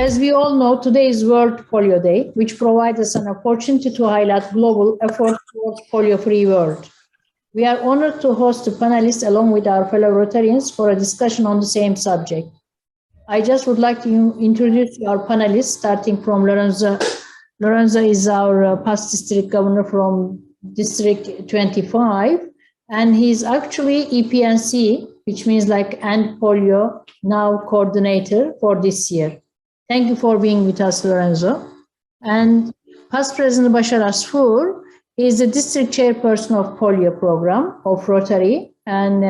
As we all know, today is World Polio Day, which provides us an opportunity to highlight global efforts towards polio-free world. We are honored to host the panelists along with our fellow Rotarians for a discussion on the same subject. I just would like to introduce our panelists, starting from Lorenzo. Lorenzo is our past district governor from District 25, and he's actually EPNC, which means like End Polio Now coordinator for this year. Thank you for being with us, Lorenzo. And past President Bashar Asfour is the district chairperson of Polio program of Rotary, and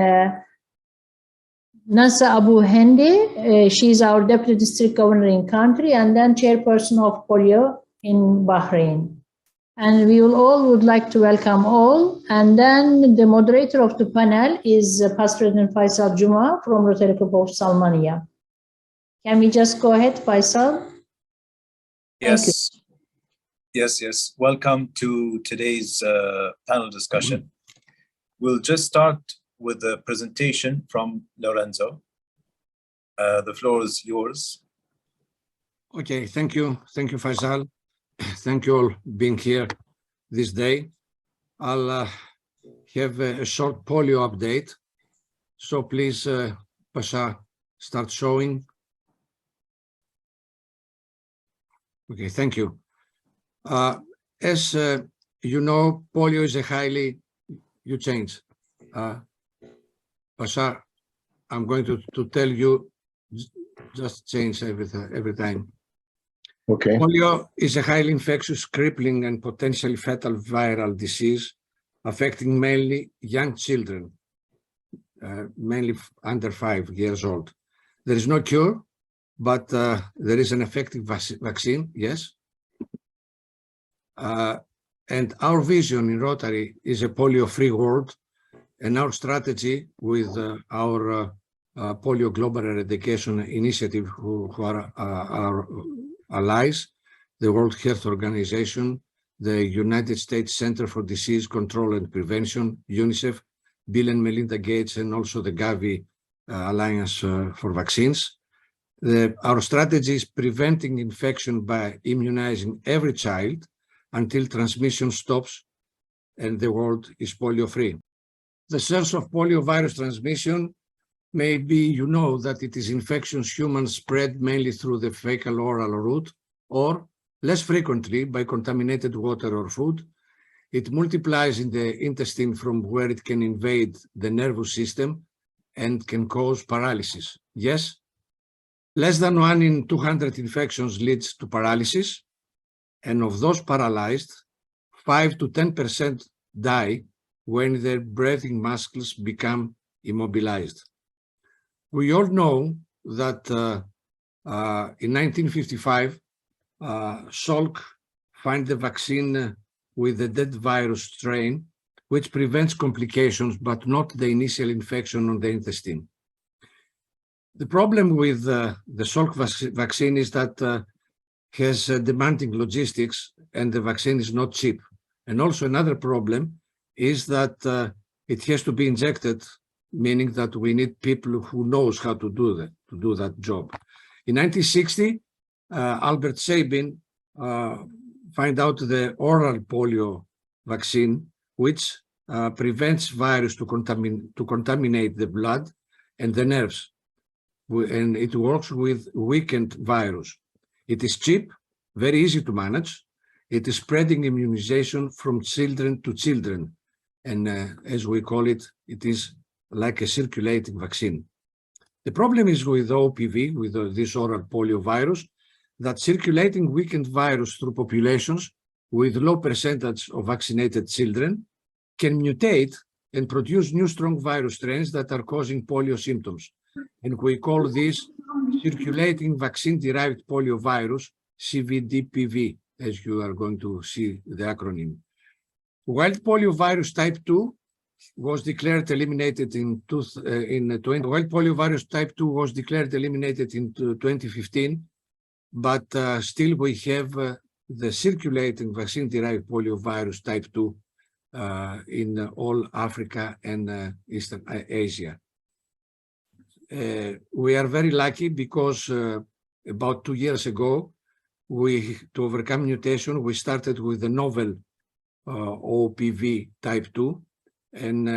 Nazha Abu Hindi, she's our deputy district governor in country, and then chairperson of Polio in Bahrain. And we would like to welcome all. And then the moderator of the panel is past President Faisal Juma from Rotary Club of Salmaniya. Can we just go ahead, Faisal? Yes. Yes. Welcome to today's panel discussion. We'll just start with the presentation from Lorenzo. The floor is yours. Okay, thank you. Thank you, Faisal. Thank you all being here this day. I'll have a short polio update. So please, Pasha, start showing. Okay, thank you. As you know, polio is a highly, you change. Pasha, I'm going to tell you, just change every time. Okay. Polio is a highly infectious, crippling, and potentially fatal viral disease affecting mainly young children, mainly under 5 years old. There is no cure, but there is an effective vaccine, yes. And our vision in Rotary is a polio-free world, and our strategy with our Polio Global Eradication Initiative, who are our allies, the World Health Organization, the United States Center for Disease Control and Prevention, UNICEF, Bill and Melinda Gates, and also the Gavi Alliance for Vaccines. Our strategy is preventing infection by immunizing every child until transmission stops and the world is polio-free. The source of polio virus transmission may be, you know, that it is infections humans spread mainly through the fecal-oral route, or less frequently by contaminated water or food. It multiplies in the intestine from where it can invade the nervous system and can cause paralysis. Yes, less than 1 in 200 infections leads to paralysis, and of those paralyzed, 5 to 10% die when their breathing muscles become immobilized. We all know that in 1955, Salk found the vaccine with the dead virus strain, which prevents complications, but not the initial infection on the intestine. The problem with the Salk vaccine is that has demanding logistics, and the vaccine is not cheap. And also another problem is that it has to be injected, meaning that we need people who knows how to do that job. In 1960, Albert Sabin find out the oral polio vaccine, which prevents virus to contaminate the blood and the nerves, and it works with weakened virus. It is cheap, very easy to manage. It is spreading immunization from children to children, and as we call it, it is like a circulating vaccine. The problem is with OPV, with this oral polio virus, that circulating weakened virus through populations with low percentage of vaccinated children can mutate and produce new strong virus strains that are causing polio symptoms. And we call this circulating vaccine-derived polio virus, CVDPV, as you are going to see the acronym. Wild polio virus type 2 was declared eliminated in 2015, but still we have the circulating vaccine-derived polio virus type 2 in all Africa and Eastern Asia. We are very lucky because about 2 years ago, to overcome mutation, we started with the novel OPV type 2, and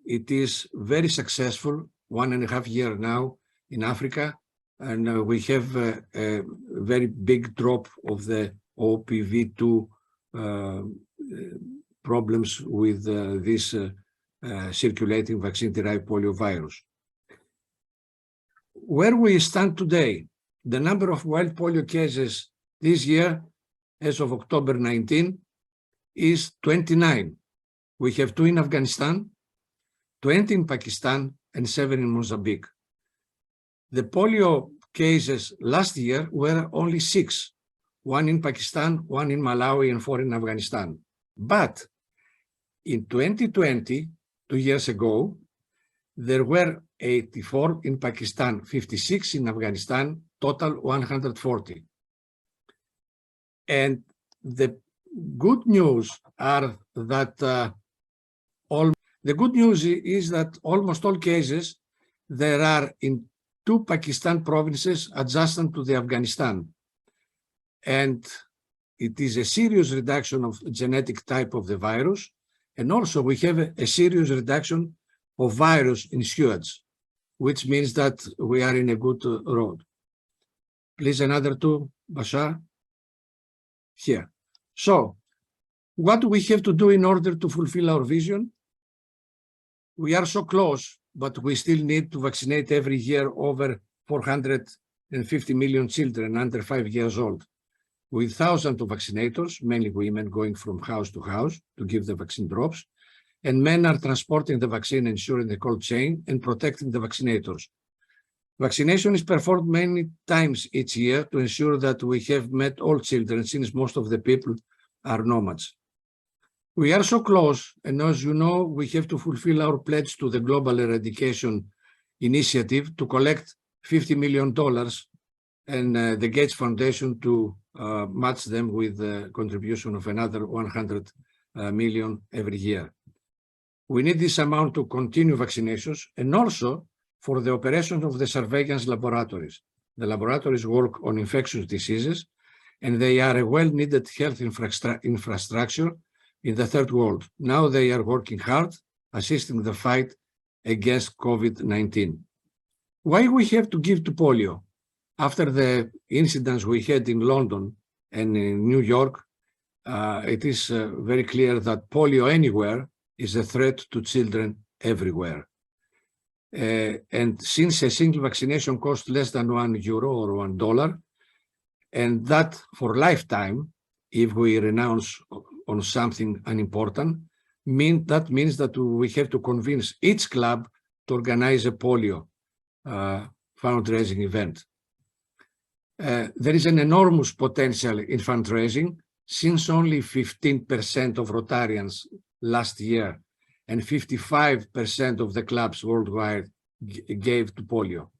it is very successful, 1.5 years now in Africa, and we have a very big drop of the OPV2 problems with this circulating vaccine-derived polio virus. Where we stand today, the number of wild polio cases this year, as of October 19, is 29. We have 2 in Afghanistan, 20 in Pakistan, and 7 in Mozambique. The polio cases last year were only 6, 1 in Pakistan, 1 in Malawi, and 4 in Afghanistan. But in 2020, 2 years ago, there were 84 in Pakistan, 56 in Afghanistan, total 140. And the good news are that the good news is that almost all cases there are in 2 Pakistan provinces adjacent to the Afghanistan. And it is a serious reduction of genetic type of the virus. And also we have a serious reduction of virus in sewage, which means that we are in a good road. Please, another 2, Bashar. Here. So, what do we have to do in order to fulfill our vision? We are so close, but we still need to vaccinate every year over 450 million children under 5 years old, with thousands of vaccinators, mainly women, going from house to house to give the vaccine drops, and men are transporting the vaccine, ensuring the cold chain, and protecting the vaccinators. Vaccination is performed many times each year to ensure that we have met all children, since most of the people are nomads. We are so close, and as you know, we have to fulfill our pledge to the Global Eradication Initiative to collect $50 million and the Gates Foundation to match them with the contribution of another 100 million every year. We need this amount to continue vaccinations and also for the operation of the surveillance laboratories. The laboratories work on infectious diseases, and they are a well-needed health infrastructure in the third world. Now they are working hard, assisting the fight against COVID-19. Why we have to give to polio? After the incidents we had in London and in New York, it is very clear that polio anywhere is a threat to children everywhere. And since a single vaccination costs less than €1 or $1, and that for lifetime, if we renounce on something unimportant, that means that we have to convince each club to organize a polio fundraising event. There is an enormous potential in fundraising, since only 15% of Rotarians last year and 55% of the clubs worldwide gave to polio.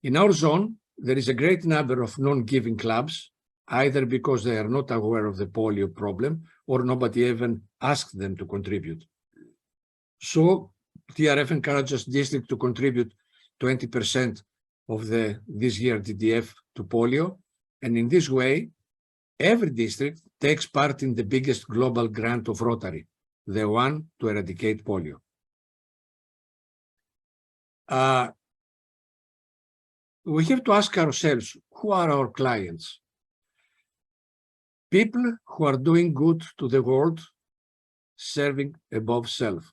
In our zone, there is a great number of non-giving clubs, either because they are not aware of the polio problem or nobody even asked them to contribute. So TRF encourages district to contribute 20% of this year DDF to polio, and in this way, every district takes part in the biggest global grant of Rotary, the one to eradicate polio. We have to ask ourselves, who are our clients? People who are doing good to the world, serving above self,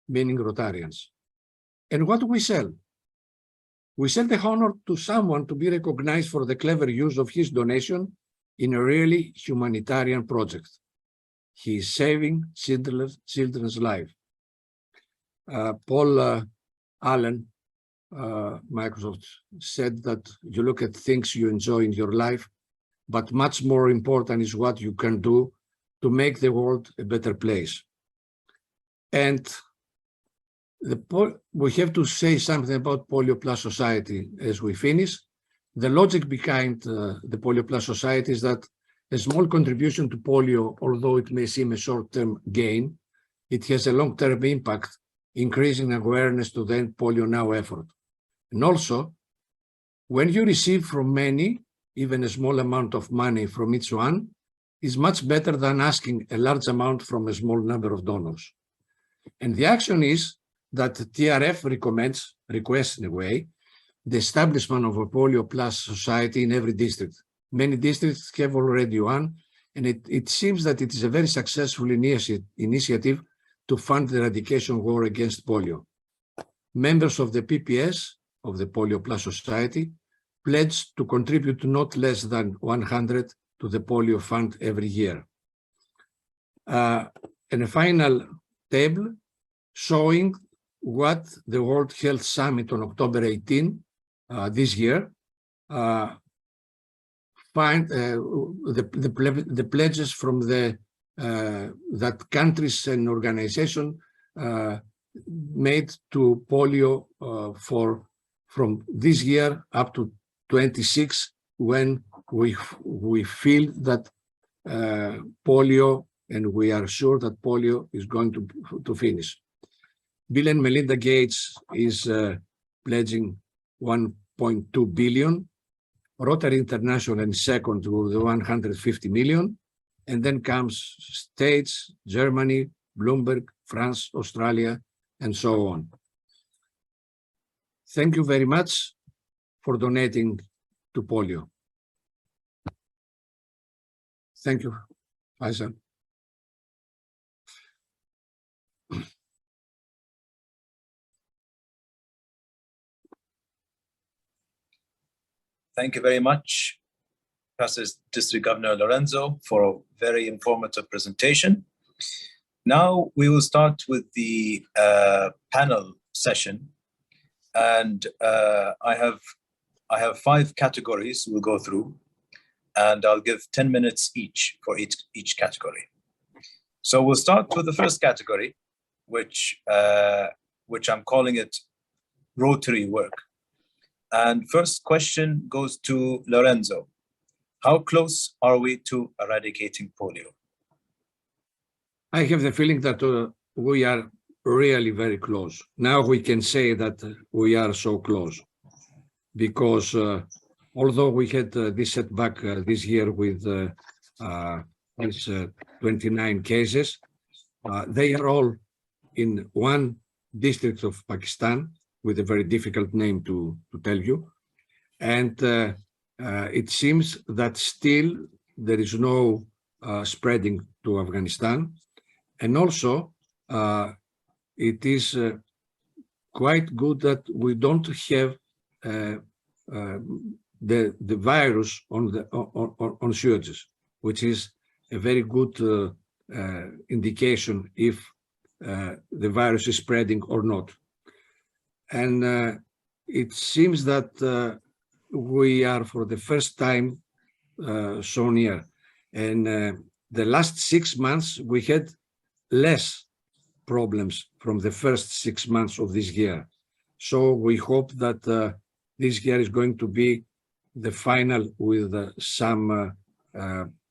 meaning Rotarians. And what do we sell? We sell the honor to someone to be recognized for the clever use of his donation in a really humanitarian project. He is saving children's life. Paul Allen, Microsoft, said that you look at things you enjoy in your life, but much more important is what you can do to make the world a better place. And we have to say something about Polio Plus Society as we finish. The logic behind the Polio Plus Society is that a small contribution to polio, although it may seem a short-term gain, it has a long-term impact, increasing awareness to the End Polio Now effort. And also, When you receive from many, even a small amount of money from each one, is much better than asking a large amount from a small number of donors. And the action is that TRF requests in a way, the establishment of a Polio Plus society in every district. Many districts have already one, and it seems that it is a very successful initiative to fund the eradication war against polio. Members of the PPS, of the Polio Plus Society, pledge to contribute not less than 100 to the polio fund every year. And a final table showing what the World Health Summit on October 18 this year the pledges from the that countries and organizations made to polio from this year up to 26, when we feel that polio, and we are sure that polio is going to finish. Bill and Melinda Gates is pledging 1.2 billion. Rotary International in second with 150 million. And then comes States, Germany, Bloomberg, France, Australia, and so on. Thank you very much for donating to polio. Thank you, Faisal. Thank you very much, Pastor District Governor Lorenzo, for a very informative presentation. Now we will start with the panel session, and I have 5 categories we'll go through, and I'll give 10 minutes each for each category. So we'll start with the first category, which I'm calling it Rotary work. And first question goes to Lorenzo. How close are we to eradicating polio? I have the feeling that we are really very close. Now we can say that we are so close, because although we had this setback this year with these 29 cases, they are all in one district of Pakistan, with a very difficult name to tell you. And it seems that still there is no spreading to Afghanistan. And also, it is quite good that we don't have the virus on sewage, which is a very good indication if the virus is spreading or not. And it seems that we are for the first time so near. And the last 6 months, we had less problems from the first 6 months of this year. So we hope that this year is going to be the final with some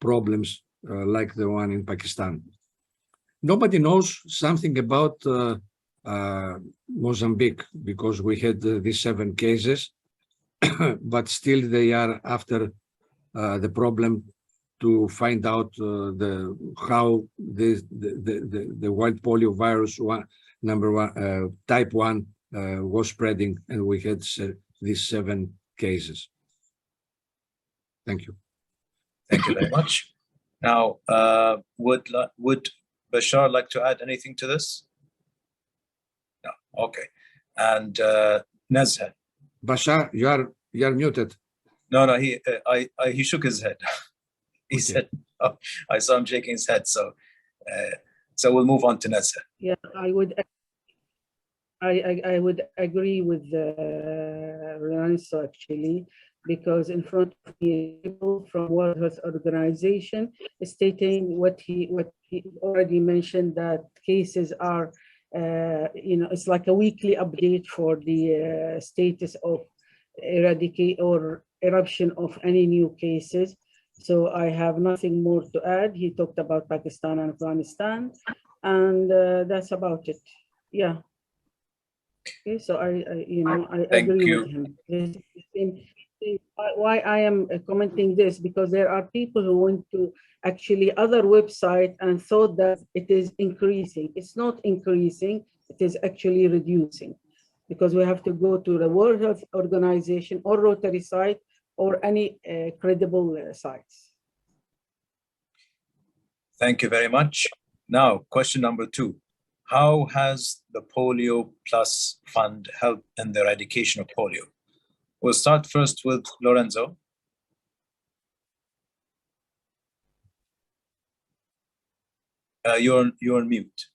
problems like the one in Pakistan. Nobody knows something about Mozambique, because we had these 7 cases, but still they are after the problem to find out how the wild polio virus type 1 was spreading, and we had these 7 cases. Thank you. Thank you very much. Now, would Bashar like to add anything to this? No. Okay. And Nazha. Bashar, you are muted. No, he shook his head. He said, oh, I saw him shaking his head. So we'll move on to Nazha. Yeah, I would agree with Lorenzo, actually, because in front of me, people from World Health Organization stating what he already mentioned, that cases are, it's like a weekly update for the status of eradicate or eruption of any new cases. So I have nothing more to add. He talked about Pakistan and Afghanistan, and that's about it. Yeah. Okay, so I agree with him. why I am commenting this, because there are people who went to actually other websites and thought that it is increasing. It's not increasing, it is actually reducing, because we have to go to the World Health Organization or Rotary site or any credible sites. Thank you very much. Now, question number 2. How has the Polio Plus Fund helped in the eradication of polio? We'll start first with Lorenzo. You're on mute.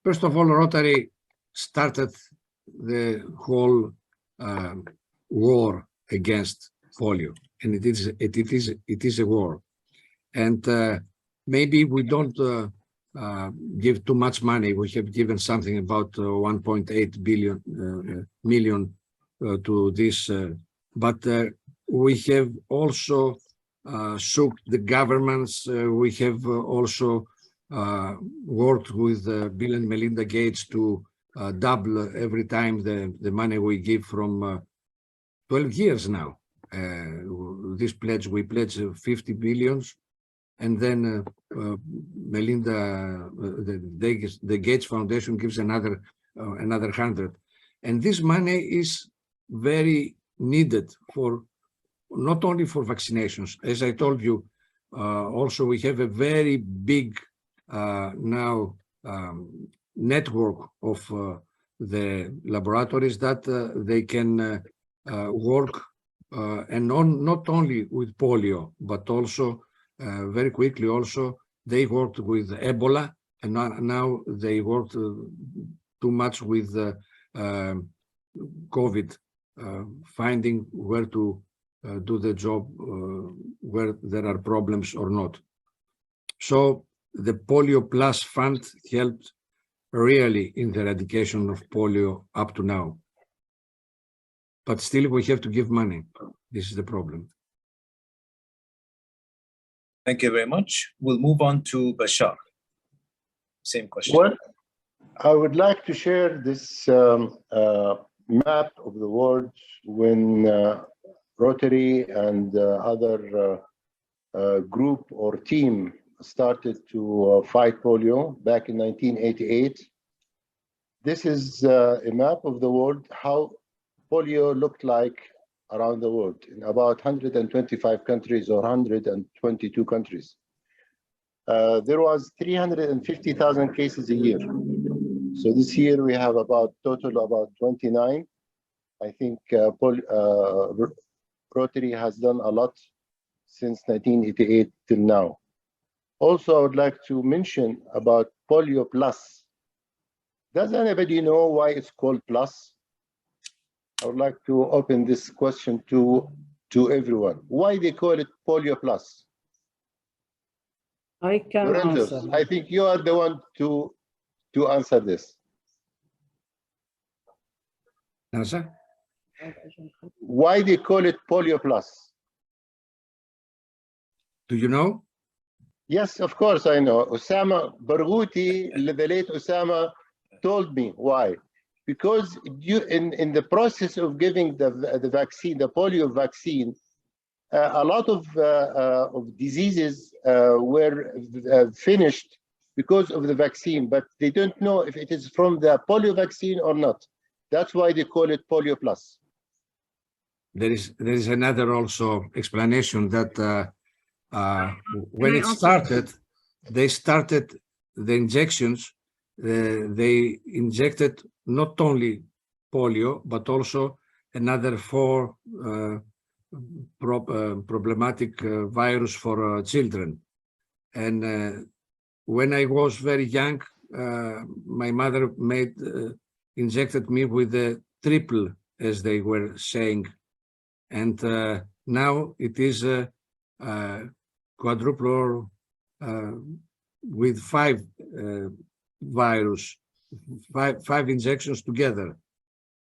First of all, Rotary started the whole war against polio, and it is a war. And maybe we don't give too much money. We have given something about 1.8 million to this, but we have also shook the governments. We have also worked with Bill and Melinda Gates to double every time the money we give from 12 years now. This pledge, we pledge 50 billions, and then Melinda, the Gates Foundation gives another 100. And this money is very needed for not only for vaccinations. As I told you, also we have a very big now network of the laboratories that they can work and not only with polio, but also very quickly also they worked with Ebola, and now they worked too much with COVID, finding where to do the job where there are problems or not. So the Polio Plus Fund helped really in the eradication of polio up to now. But still we have to give money. This is the problem. Thank you very much. We'll move on to Bashar. Same question. Well, I would like to share this map of the world when Rotary and other group or team started to fight polio back in 1988. This is a map of the world, how polio looked like around the world in about 125 countries or 122 countries. There was 350,000 cases a year. So this year we have about total about 29. I think Rotary has done a lot since 1988 till now. Also, I would like to mention about Polio Plus. Does anybody know why it's called Plus? I would like to open this question to everyone. Why they call it Polio Plus? I can Lorenzo, answer. I think you are the one to answer this. Nazha? Why they call it Polio Plus? Do you know? Yes, of course I know. Osama Barghouti, the late Osama, told me why. Because in the process of giving the vaccine, the polio vaccine, a lot of diseases were finished because of the vaccine, but they don't know if it is from the polio vaccine or not. That's why they call it Polio Plus. There is another also explanation that when it started, they started the injections. They injected not only polio, but also another 4 problematic virus for children. And when I was very young, my mother injected me with the triple, as they were saying. And now it is quadruple with 5 virus, five injections together.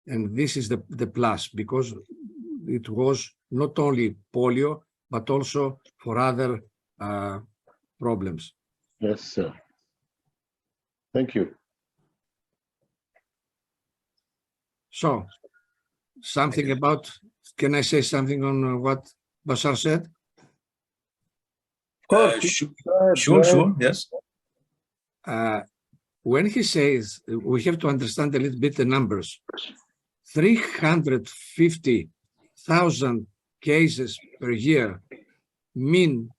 And this is the plus, because it was not only polio, but also for other problems. Yes, sir. Thank you. So something about, can I say something on what Bashar said? Sure, yes. When he says, we have to understand a little bit the numbers. 350,000 cases per year mean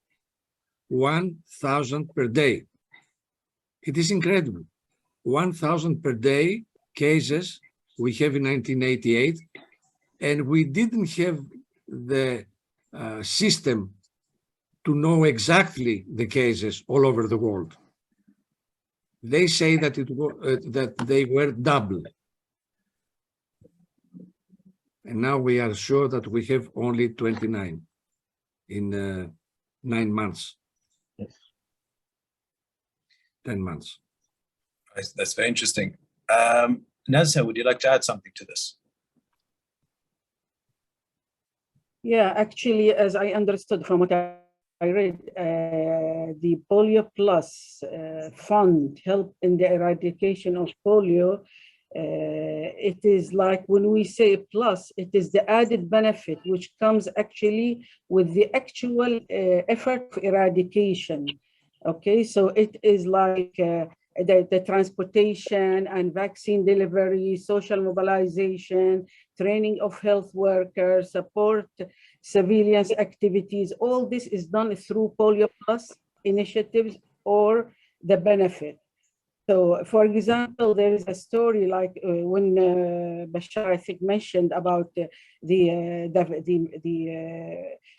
1,000 per day. It is incredible. 1,000 per day cases we have in 1988, and we didn't have the system to know exactly the cases all over the world. They say that that they were double. And now we are sure that we have only 29 in 9 months. Yes. 10 months. That's very interesting. Nazha, would you like to add something to this? Yeah, actually, as I understood from what I read, the Polio Plus fund help in the eradication of polio. It is like when we say plus, it is the added benefit which comes actually with the actual effort of eradication. Okay, so it is like the transportation and vaccine delivery, social mobilization, training of health workers, support surveillance activities. All this is done through Polio Plus initiatives or the benefit. So, for example, there is a story like when Bashar, I think, mentioned about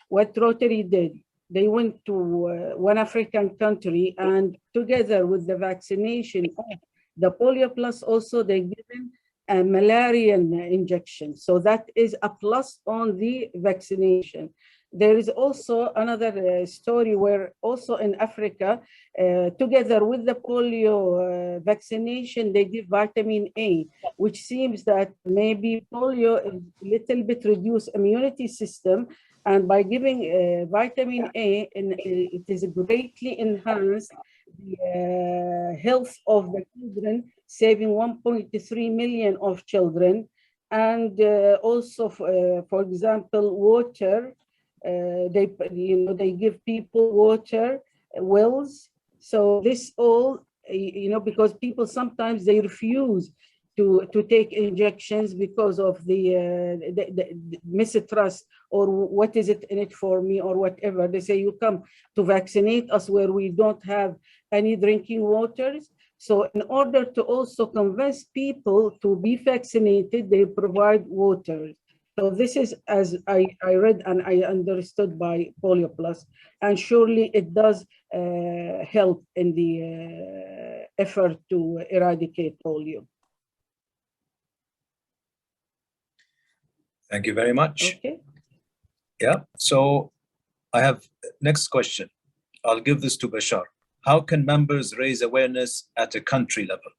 what Rotary did. They went to one African country, and together with the vaccination of the Polio Plus, also they given a malarian injection. So that is a plus on the vaccination. There is also another story where also in Africa, together with the polio vaccination, they give vitamin A, which seems that maybe polio is a little bit reduced immunity system. And by giving vitamin A, it is greatly enhanced the health of the children, saving 1.3 million of children. And also, for example, water. They give people water wells. So this all, because people sometimes they refuse to take injections because of the mistrust or what is it in it for me or whatever. They say you come to vaccinate us where we don't have any drinking waters. So in order to also convince people to be vaccinated, they provide water. So this is, as I read and I understood, by Polio Plus, and surely it does help in the effort to eradicate polio. Thank you very much. Okay. Yeah, so I have next question. I'll give this to Bashar. How can members raise awareness at a country level?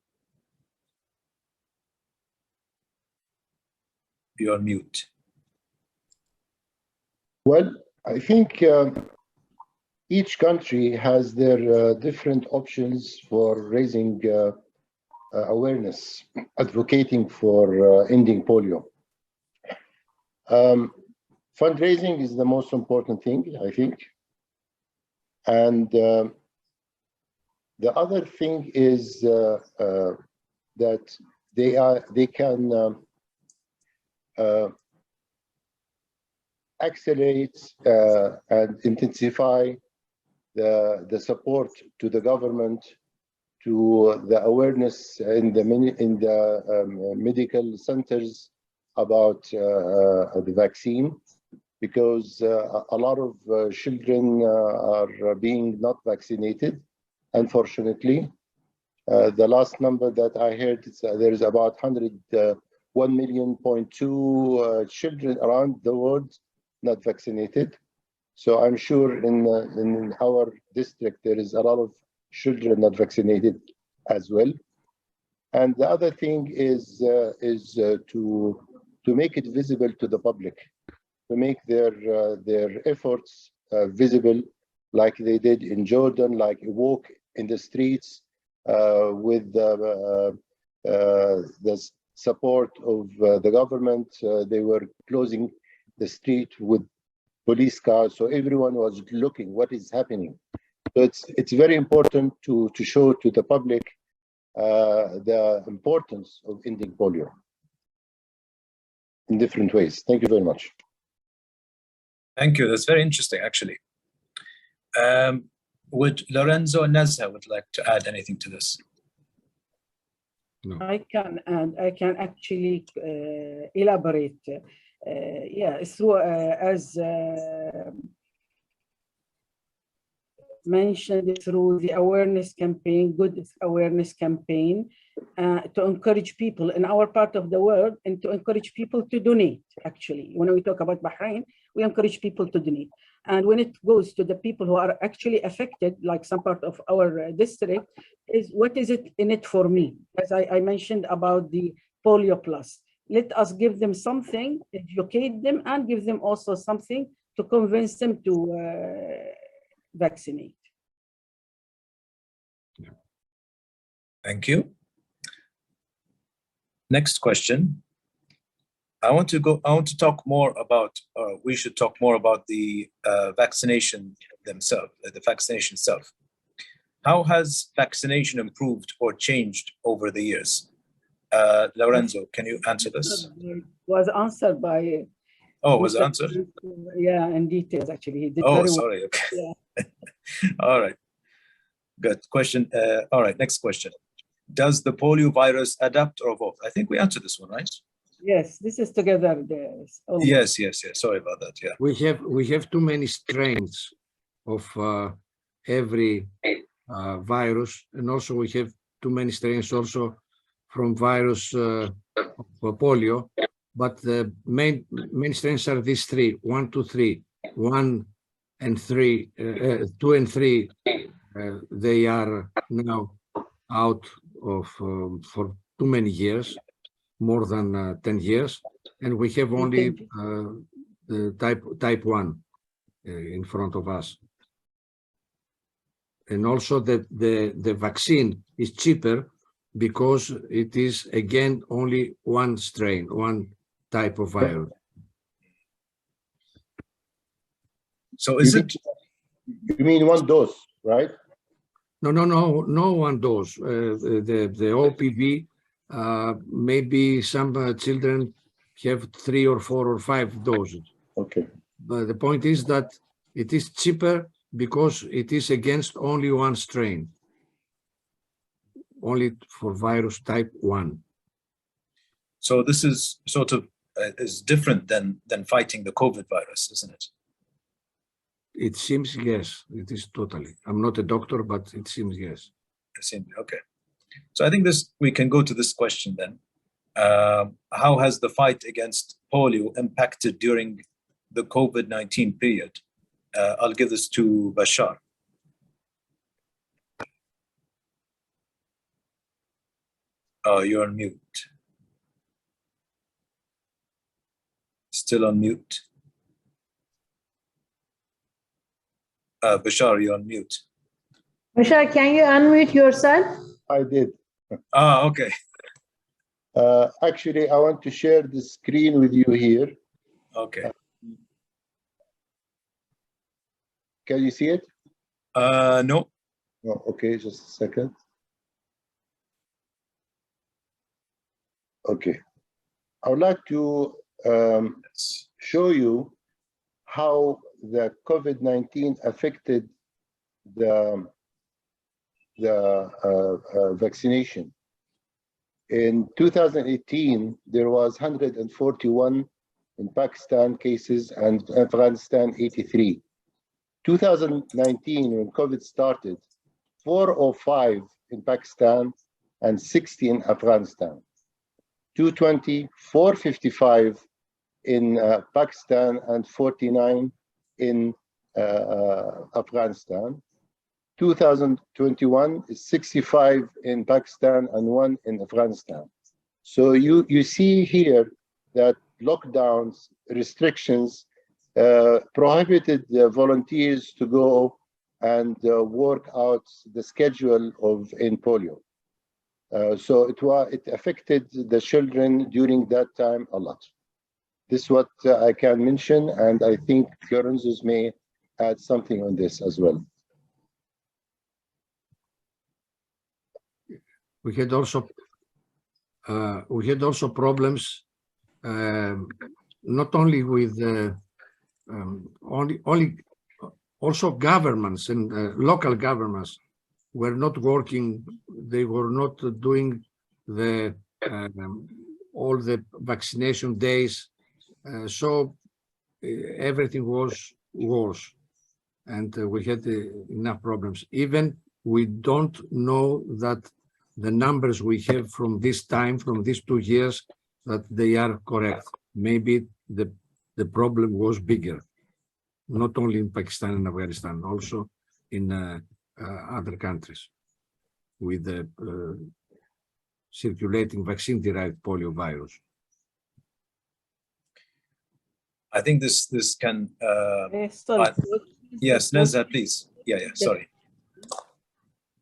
You're on mute. Well, I think each country has their different options for raising awareness, advocating for ending polio. Fundraising is the most important thing, I think. And the other thing is that they can accelerate and intensify the support to the government, to the awareness in the medical centers about the vaccine, because a lot of children are being not vaccinated, unfortunately. The last number that I heard is there is about 1.2 million children around the world not vaccinated. So I'm sure in our district there is a lot of children not vaccinated as well. And the other thing is to make it visible to the public, to make their efforts visible, like they did in Jordan, like a walk in the streets with the support of the government. They were closing the street with police cars, so everyone was looking what is happening. So it's very important to show to the public the importance of ending polio in different ways. Thank you very much. Thank you. That's very interesting, actually. Would Lorenzo and Nazha would like to add anything to this? No. I can actually elaborate. Through as mentioned, through the awareness campaign, good awareness campaign, to encourage people in our part of the world and to encourage people to donate. Actually, when we talk about Bahrain, we encourage people to donate. And when it goes to the people who are actually affected, like some part of our district, is what is it in it for me? As I mentioned about the Polio Plus. Let us give them something, educate them, and give them also something to convince them to vaccinate. Thank you. Next question. I want to talk more about, we should talk more about the vaccination themselves, the vaccination itself. How has vaccination improved or changed over the years? Lorenzo, can you answer this? Was answered by. Oh, was it answered? Yeah, in details, actually. He did oh, very sorry. well. Okay. Yeah. All right. Good question. All right. Next question. Does the polio virus adapt or evolve? I think we answered this one, right? Yes, this is together. Yes. Sorry about that. Yeah. We have too many strains of every virus, and also we have too many strains also from virus of polio. But the main strains are these three: 1, 2, 3. 1 and 3, 2 and 3. They are now out of for too many years, more than 10 years, and we have only the type 1 in front of us. And also the vaccine is cheaper because it is again only one strain, one type of virus. So is it? You mean one dose, right? No one dose. The OPV, maybe some children have 3 or 4 or 5 doses. Okay. But the point is that it is cheaper because it is against only one strain, only for virus type 1. So this is sort of is different than fighting the COVID virus, isn't it? It seems yes, it is totally. I'm not a doctor, but it seems yes. Okay. So I think we can go to this question then. How has the fight against polio impacted during the COVID-19 period? I'll give this to Bashar. Oh, you're on mute. Still on mute. Bashar, you're on mute. Bashar, can you unmute yourself? I did. Okay. Actually, I want to share the screen with you here. Okay. Can you see it? No. No. Okay, just a second. Okay. I would like to show you how the COVID-19 affected the vaccination. In 2018, there was 141 in Pakistan cases and Afghanistan 83. 2019, when COVID started, 405 in Pakistan and 60 in Afghanistan. 220, 455 in Pakistan and 49 in Afghanistan. 2021 is 65 in Pakistan and 1 in Afghanistan. So you see here that lockdowns, restrictions prohibited volunteers to go and work out the schedule of in polio. So it affected the children during that time a lot. This is what I can mention, and I think Lorenzo may add something on this as well. We had also problems, not only with also governments and local governments were not working. They were not doing all the vaccination days, so everything was worse, and we had enough problems. Even we don't know that the numbers we have from this time, from these 2 years, that they are correct. Maybe the problem was bigger, not only in Pakistan and Afghanistan, also in other countries with the circulating vaccine-derived polio virus. I think this can. Sorry. Yes, Nazha, please. Yeah, sorry.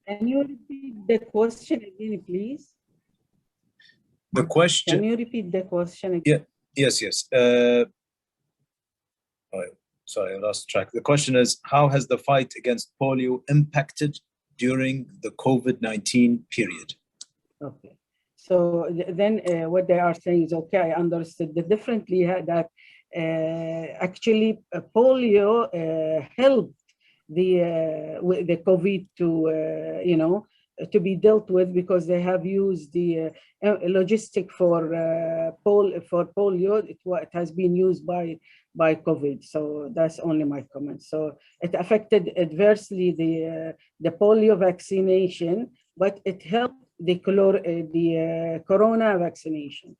Can you repeat the question again, please? The question. Can you repeat the question again? Yeah, yes. Sorry, I lost track. The question is, how has the fight against polio impacted during the COVID-19 period? Okay. So then what they are saying is, okay, I understood differently that actually polio helped the COVID to, to be dealt with, because they have used the logistic for polio. It has been used by COVID. So that's only my comment. So it affected adversely the polio vaccination, but it helped the corona vaccination,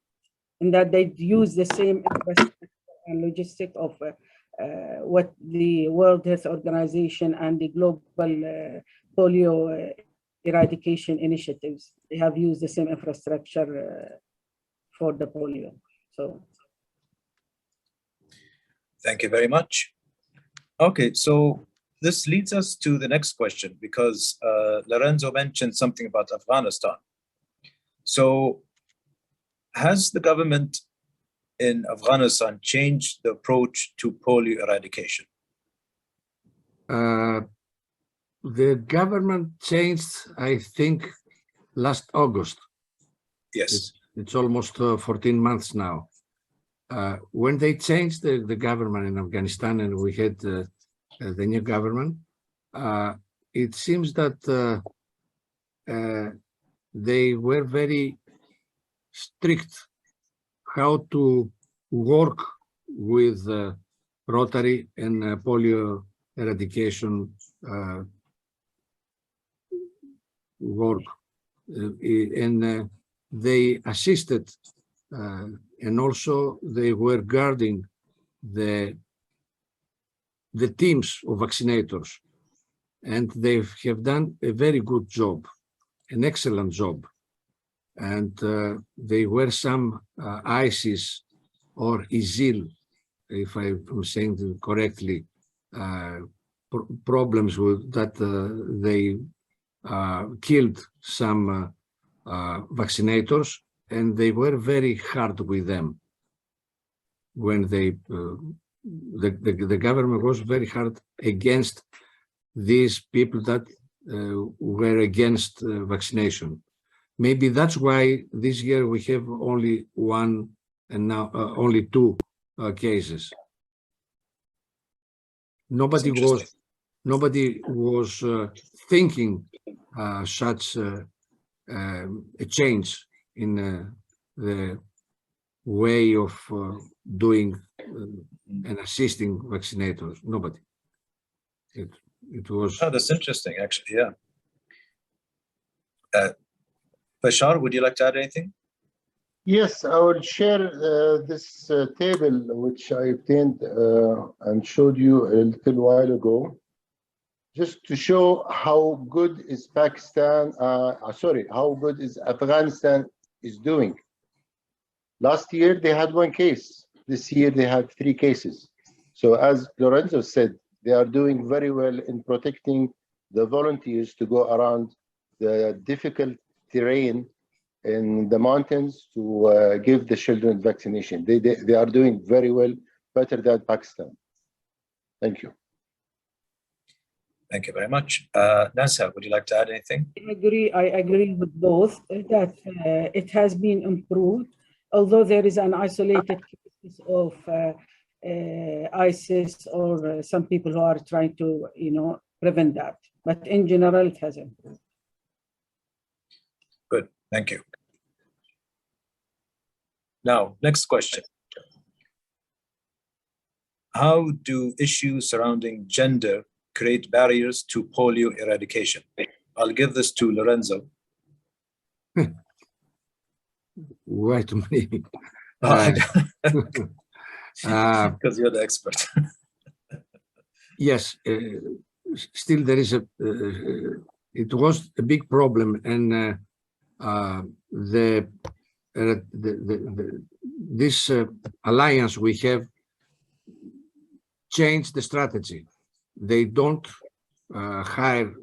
in that they use the same infrastructure and logistic of what the World Health Organization and the global polio eradication initiatives. They have used the same infrastructure for the polio. So. Thank you very much. Okay, so this leads us to the next question, because Lorenzo mentioned something about Afghanistan. So has the government in Afghanistan changed the approach to polio eradication? The government changed, I think, last August. Yes. It's almost 14 months now. When they changed the government in Afghanistan and we had the new government, it seems that they were very strict how to work with Rotary and polio eradication work. And they assisted and also they were guarding the teams of vaccinators, and they have done a very good job, an excellent job. And there were some ISIS or ISIL, if I'm saying it correctly, problems with that they killed some vaccinators, and they were very hard with them. When the government was very hard against these people that were against vaccination. Maybe that's why this year we have only one and now only 2 cases. Nobody was thinking such a change in the way of doing and assisting vaccinators. Nobody. It was. Oh, that's interesting, actually. Yeah. Bashar, would you like to add anything? Yes, I will share this table which I obtained and showed you a little while ago, just to show how good is how good is Afghanistan is doing. Last year they had 1 case. This year they had 3 cases. So as Lorenzo said, they are doing very well in protecting the volunteers to go around the difficult terrain in the mountains to give the children vaccination. They are doing very well, better than Pakistan. Thank you. Thank you very much. Nazha, would you like to add anything? I agree with both that it has been improved, although there is an isolated case of ISIS or some people who are trying to, prevent that. But in general, it has improved. Good, thank you. Now, next question. How do issues surrounding gender create barriers to polio eradication? I'll give this to Lorenzo. Wait a minute. Because you're the expert. Yes, still there is it was a big problem, and this alliance we have changed the strategy. They don't hire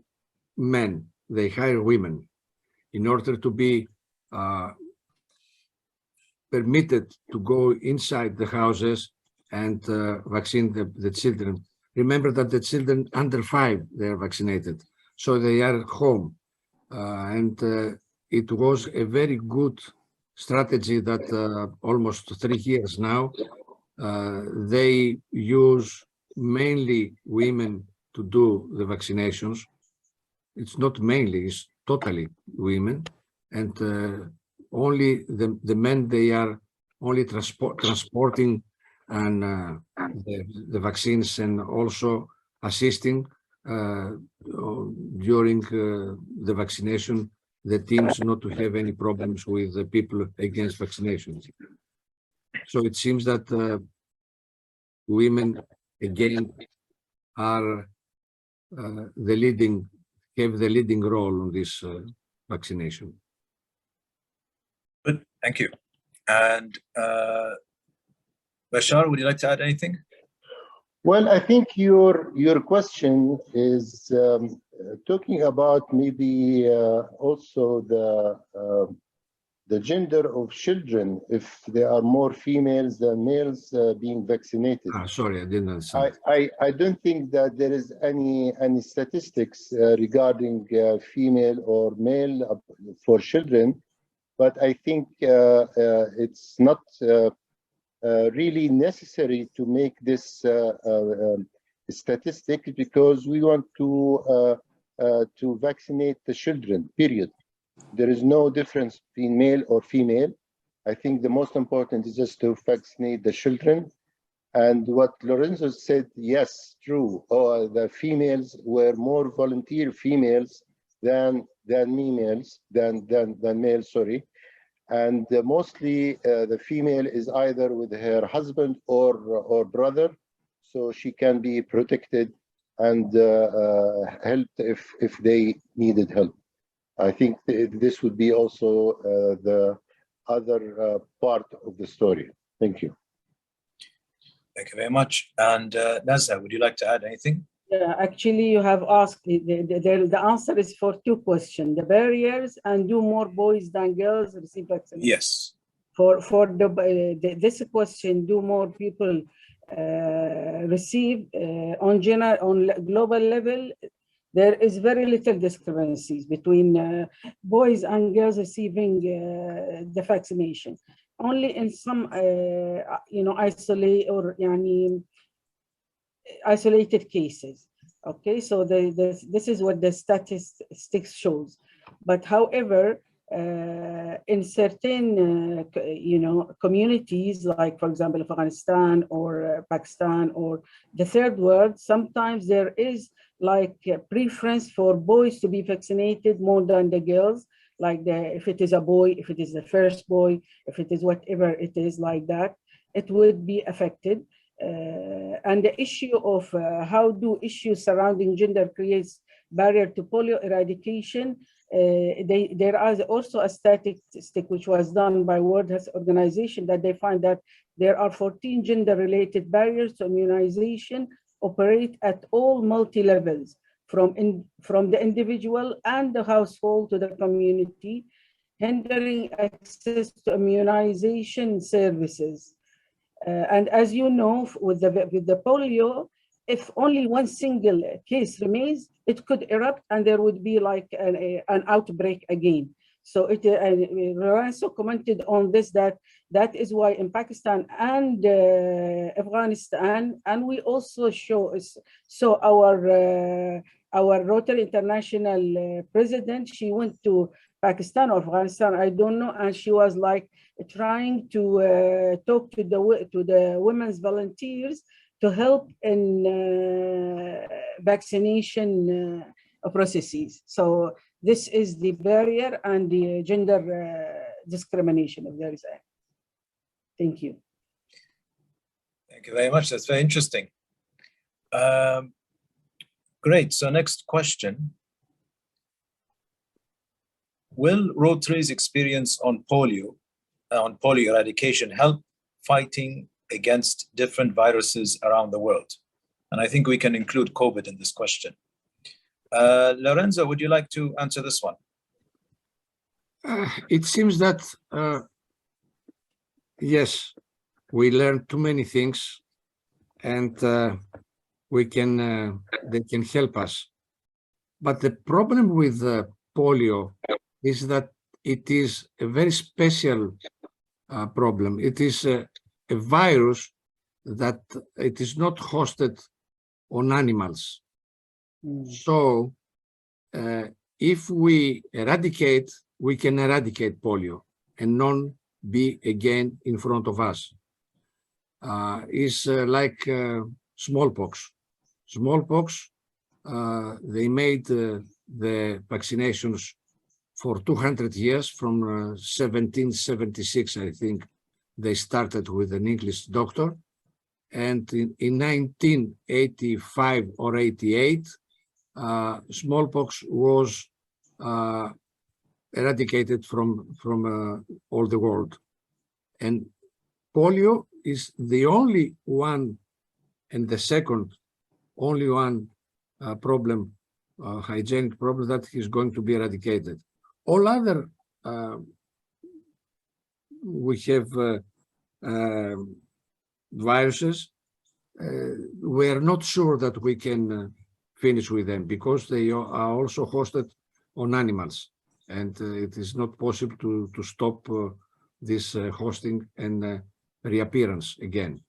men, they hire women in order to be permitted to go inside the houses and vaccine the children. Remember that the children under 5, they are vaccinated, so they are home. And it was a very good strategy that almost 3 years now, they use mainly women to do the vaccinations. It's not mainly, it's totally women. And only the men, they are only transporting and the vaccines, and also assisting during the vaccination, the teams not to have any problems with the people against vaccinations. So it seems that women again are have the leading role on this vaccination. Good, thank you. And Bashar, would you like to add anything? Well, I think your question is talking about maybe also the gender of children, if there are more females than males being vaccinated. Sorry, I didn't understand. I don't think that there is any statistics regarding female or male for children, but I think it's not really necessary to make this statistic, because we want to vaccinate the children, period. There is no difference between male or female. I think the most important is just to vaccinate the children. And what Lorenzo said, yes, true. The females were more volunteer females than males, sorry. And mostly the female is either with her husband or brother, so she can be protected and helped if they needed help. I think this would be also the other part of the story. Thank you. Thank you very much. And Nazha, would you like to add anything? Yeah, actually, you have asked, the answer is for 2 questions, the barriers and do more boys than girls receive vaccination? Yes. For this question, do more people receive on global level? There is very little discrepancies between boys and girls receiving the vaccination. Only in some, isolated cases. Okay, so this is what the statistics shows. But however, in certain communities, like for example Afghanistan or Pakistan or the third world, sometimes there is like a preference for boys to be vaccinated more than the girls, like if it is a boy, if it is the first boy, if it is whatever it is like that, it would be affected. And the issue of how do issues surrounding gender creates barrier to polio eradication, there is also a statistic which was done by World Health Organization that they find that there are 14 gender-related barriers to immunization operate at all multi-levels, from the individual and the household to the community. hindering access to immunization services. And as you know, with the polio, if only one single case remains, it could erupt and there would be like an outbreak again. So Lorenzo commented on this, that is why in Pakistan and Afghanistan, and we also saw our Rotary International president, she went to Pakistan or Afghanistan, I don't know, and she was like trying to talk to the women's volunteers to help in vaccination processes. So this is the barrier and the gender discrimination, if there is any. Thank you. Thank you very much. That's very interesting. Great. So next question. Will Rotary's experience on polio eradication help fighting against different viruses around the world? And I think we can include COVID in this question. Lorenzo, would you like to answer this one? It seems that, yes, we learned too many things, and they can help us. But the problem with polio is that it is a very special problem. It is a virus that it is not hosted on animals. So if we eradicate, we can eradicate polio and none be again in front of us. It's like smallpox. Smallpox, they made the vaccinations for 200 years, from 1776, I think, they started with an English doctor. And in 1985 or 88, smallpox was eradicated from all the world. And polio is the only one, and the second only one problem, hygienic problem, that is going to be eradicated. All other, we have viruses, we are not sure that we can finish with them, because they are also hosted on animals, and it is not possible to stop this hosting and reappearance again.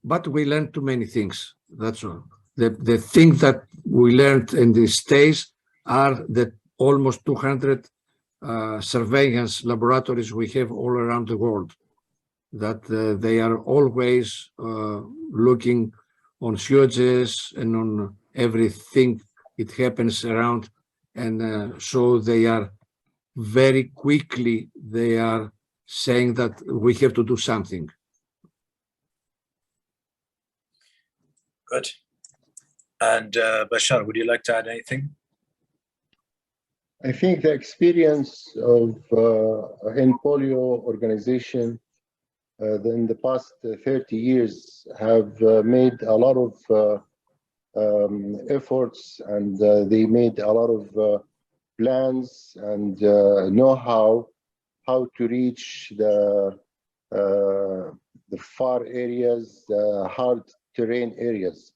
But we learned too many things, that's all. The thing that we learned in these days are the almost 200 surveillance laboratories we have all around the world, that they are always looking on sewages and on everything it happens around, and so they are very quickly, they are saying that we have to do something. Good. And Bashar, would you like to add anything? I think the experience of in polio organization in the past 30 years have made a lot of efforts, and they made a lot of plans and know-how to reach the far areas, the hard terrain areas.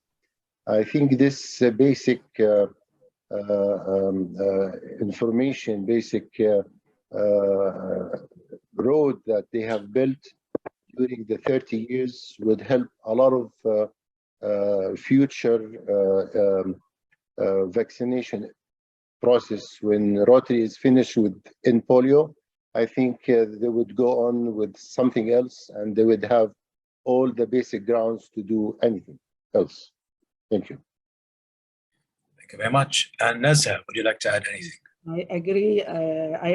I think this basic information, basic road that they have built during the 30 years would help a lot of future vaccination process. When Rotary is finished with in polio, I think they would go on with something else, and they would have all the basic grounds to do anything else. Thank you. Thank you very much. And Nazha, would you like to add anything? I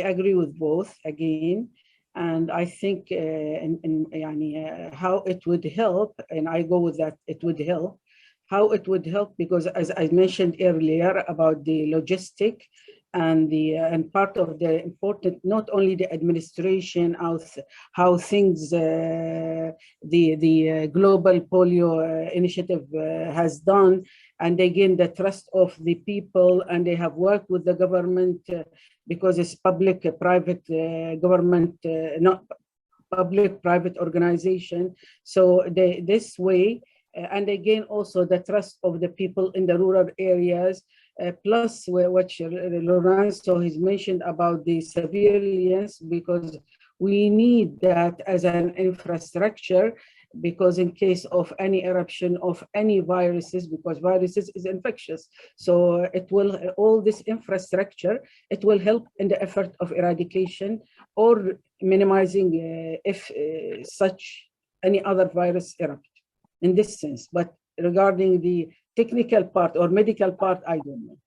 agree with both again, and I think how it would help, and I go with that, it would help. How it would help, because as I mentioned earlier about the logistic and part of the important, not only the administration, how things the global polio initiative has done, and they gain the trust of the people, and they have worked with the government because it's public-private government, not public-private organization. So this way, and again, also the trust of the people in the rural areas, plus what Lorenzo has mentioned about the surveillance, because we need that as an infrastructure, because in case of any eruption of any viruses, because viruses is infectious. So it will, all this infrastructure, it will help in the effort of eradication or minimizing if such any other virus erupt in this sense. But regarding the technical part or medical part, I don't know,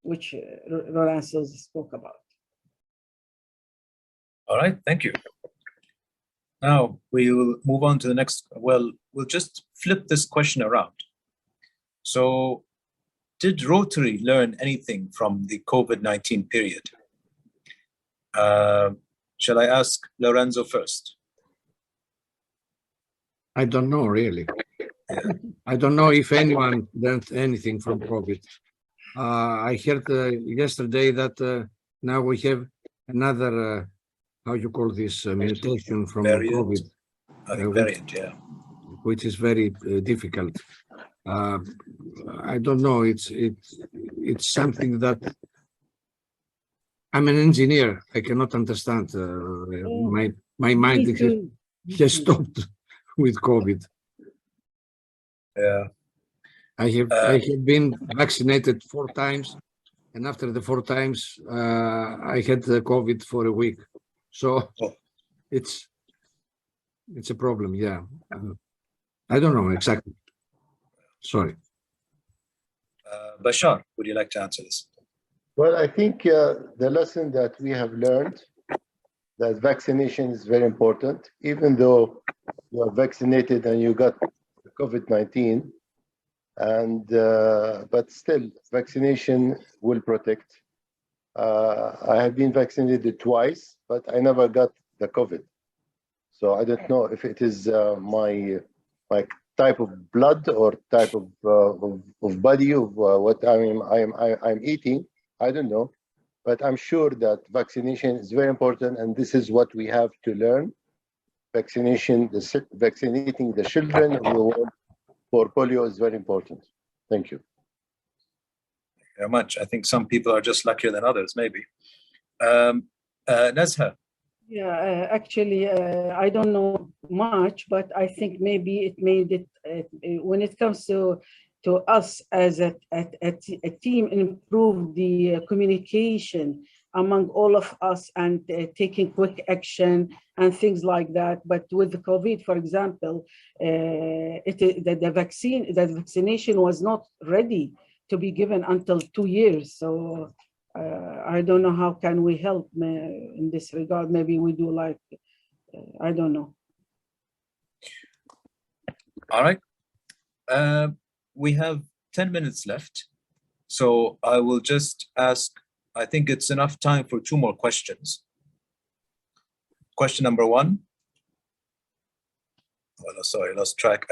which Lorenzo spoke about. All right, thank you. Now we will move on to the next. Well, we'll just flip this question around. So, did Rotary learn anything from the COVID-19 period? Shall I ask Lorenzo first? I don't know, really. I don't know if anyone learned anything from COVID. I heard yesterday that now we have another, how you call this, mutation from Variant. COVID. I think variant, yeah. Which is very difficult. I don't know. It's something that I'm an engineer. I cannot understand. My mind has stopped with COVID. Yeah. I have been vaccinated 4 times, and after the 4 times, I had the COVID for a week. So it's a problem. Yeah. I don't know exactly. Sorry. Bashar, would you like to answer this? Well, I think the lesson that we have learned, that vaccination is very important, even though you are vaccinated and you got COVID-19, and but still vaccination will protect. I have been vaccinated twice, but I never got the COVID. So I don't know if it is my type of blood or type of body of what I'm eating. I don't know, but I'm sure that vaccination is very important, and this is what we have to learn. Vaccinating the children of the world for polio is very important. Thank you. Thank you very much. I think some people are just luckier than others, maybe. Nazha. Yeah, actually, I don't know much, but I think maybe it made it, when it comes to us as a team, improve the communication among all of us and taking quick action and things like that. But with the COVID, for example, the vaccination was not ready to be given until 2 years. So I don't know how can we help in this regard. Maybe we do like, I don't know. All right. We have 10 minutes left. So I will just ask, I think it's enough time for 2 more questions. Question number 1. Oh, sorry, I lost track.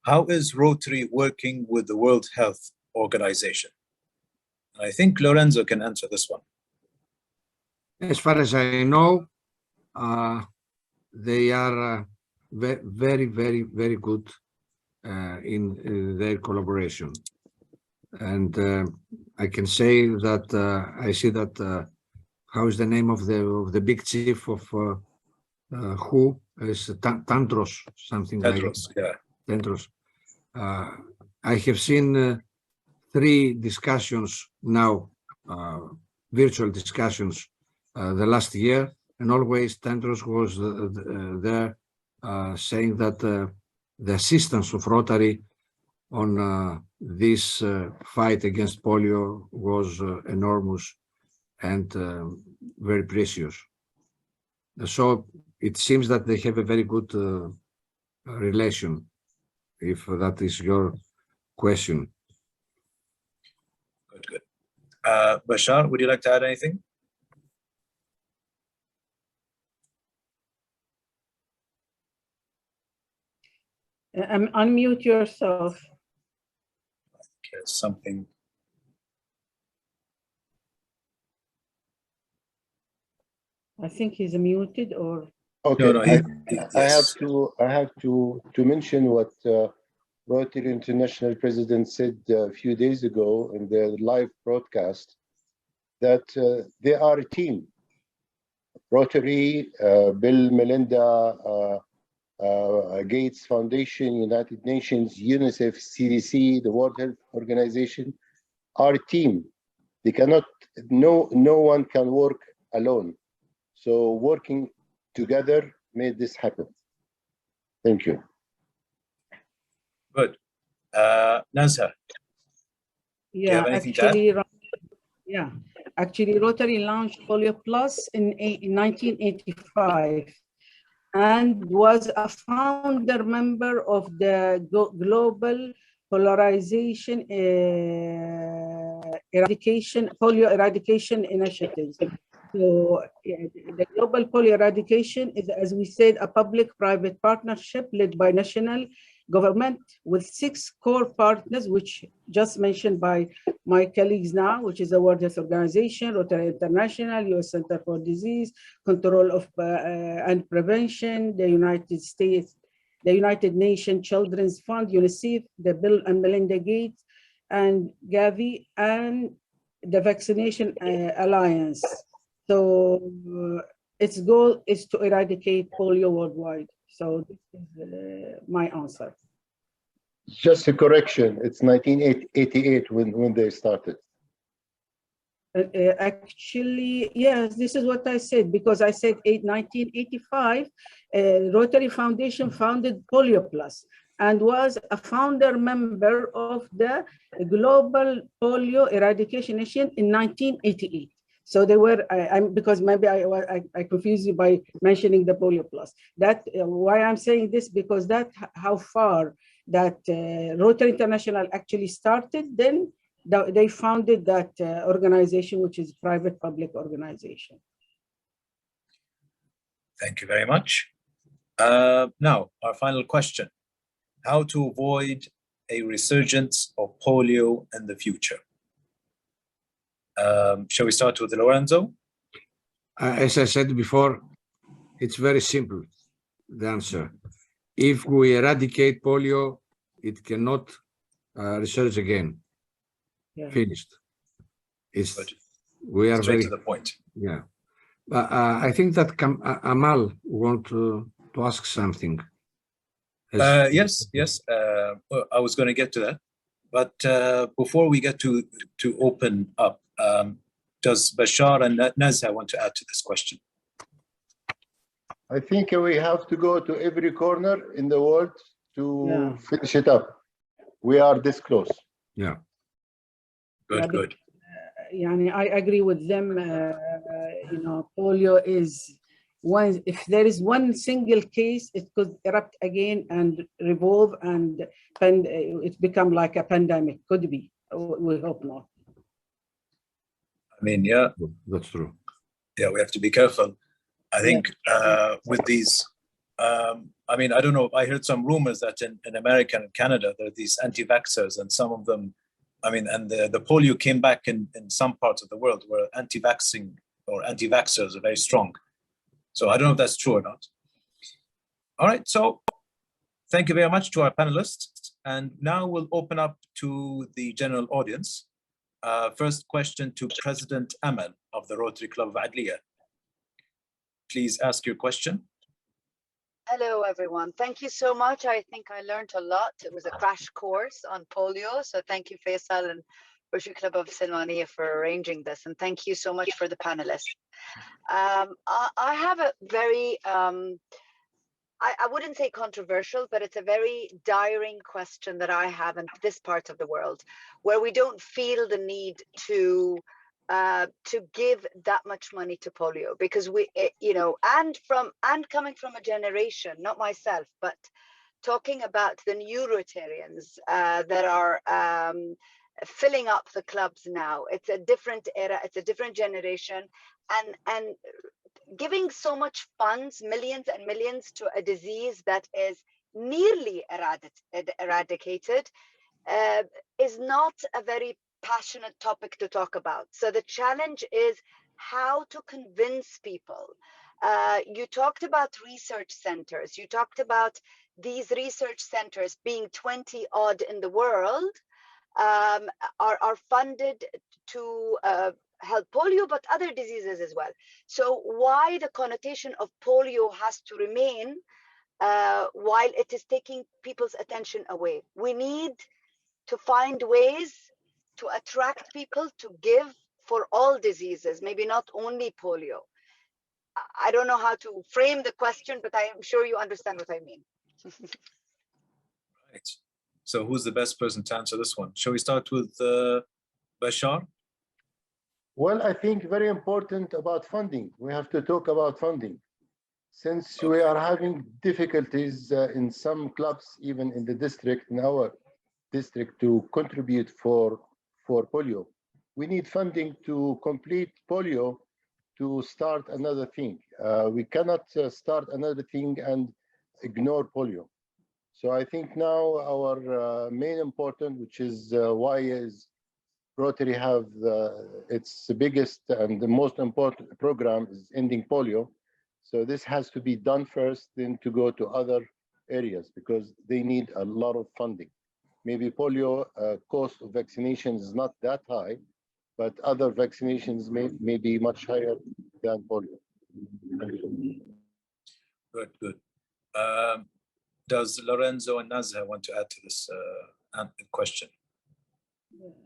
How is Rotary working with the World Health Organization? I think Lorenzo can answer this one. As far as I know, they are very, very, very good in their collaboration. And I can say that I see that, how is the name of the big chief of WHO? Is Tandros, something like that. Yeah. Tandros. I have seen 3 discussions now, virtual discussions, the last year, and always Tandros was there saying that the assistance of Rotary on this fight against polio was enormous and very precious. So it seems that they have a very good relation, if that is your question. Good. Bashar, would you like to add anything? Unmute yourself. Okay, something. I think he's muted or. Okay, No, I have yes. to mention what Rotary International President said a few days ago in the live broadcast, that they are a team. Rotary, Bill, Melinda, Gates Foundation, United Nations, UNICEF, CDC, the World Health Organization are a team. They cannot, no one can work alone. So working together made this happen. Thank you. Good. Nazha, do you have anything to add? Yeah, actually Rotary launched Polio Plus in 1985 and was a founder member of the Global Polarization Polio Eradication Initiative. So the Global Polio Eradication is, as we said, a public-private partnership led by national government with 6 core partners, which just mentioned by my colleagues now, which is the World Health Organization, Rotary International, US Center for Disease Control of and Prevention, the United States, the United Nations Children's Fund, UNICEF, the Bill and Melinda Gates, and Gavi, and the Vaccination Alliance. So its goal is to eradicate polio worldwide. So this is my answer. Just a correction, it's 1988 when they started. Actually, yes, this is what I said, because I said 1985, Rotary Foundation founded Polio Plus and was a founder member of the Global Polio Eradication Initiative in 1988. So they were, because maybe I confused you by mentioning the Polio Plus. That why I'm saying this, because that how far that Rotary International actually started, then they founded that organization, which is private-public organization. Thank you very much. Now, our final question: how to avoid a resurgence of polio in the future? Shall we start with Lorenzo? As I said before, it's very simple, the answer. If we eradicate polio, it cannot resurge again. Yeah. Finished. It's Good. we are Straight very to the point. yeah. But I think that Amal want to ask something. Yes. I was going to get to that, but before we get to open up, does Bashar and Nazha want to add to this question? I think we have to go to every corner in the world to finish it up. We are this close. Yeah. Good. I agree with them. Polio is one. If there is one single case, it could erupt again and revolve, and it become like a pandemic. Could be. We hope not. I mean, yeah, That's true. Yeah, we have to be careful. I think with these, I mean, I don't know. I heard some rumors that in America and Canada, there are these anti-vaxxers, and some of them, I mean, and the polio came back in some parts of the world where anti-vaxxing or anti-vaxxers are very strong. So I don't know if that's true or not. All right, so thank you very much to our panelists. And now we'll open up to the general audience. First question to President Amal of the Rotary Club of Adliya. Please ask your question. Hello, everyone. Thank you so much. I think I learned a lot. It was a crash course on polio. So thank you, Faisal and Rotary Club of Salmaniya, for arranging this. And thank you so much for the panelists. I have a very, I wouldn't say controversial, but it's a very dire question that I have in this part of the world, where we don't feel the need to give that much money to polio, because and coming from a generation, not myself, but talking about the new Rotarians that are filling up the clubs now. It's a different era, it's a different generation, and giving so much funds, millions and millions, to a disease that is nearly eradicated is not a very passionate topic to talk about. So the challenge is how to convince people. You talked about research centers. You talked about these research centers being 20 odd in the world, are funded to help polio, but other diseases as well. So why the connotation of polio has to remain while it is taking people's attention away? We need to find ways to attract people to give for all diseases, maybe not only polio. I don't know how to frame the question, but I am sure you understand what I mean. Right. So who's the best person to answer this one? Shall we start with Bashar? Well, I think very important about funding. We have to talk about funding. Since we are having difficulties in some clubs, even in the district, in our district, to contribute for polio. We need funding to complete polio to start another thing. We cannot start another thing and ignore polio. So I think now our main important, which is why is Rotary have its biggest and the most important program is ending polio. So this has to be done first, then to go to other areas because they need a lot of funding. Maybe polio cost of vaccination is not that high, but other vaccinations may be much higher than polio. Good, good. Does Lorenzo and Nazha want to add to this question?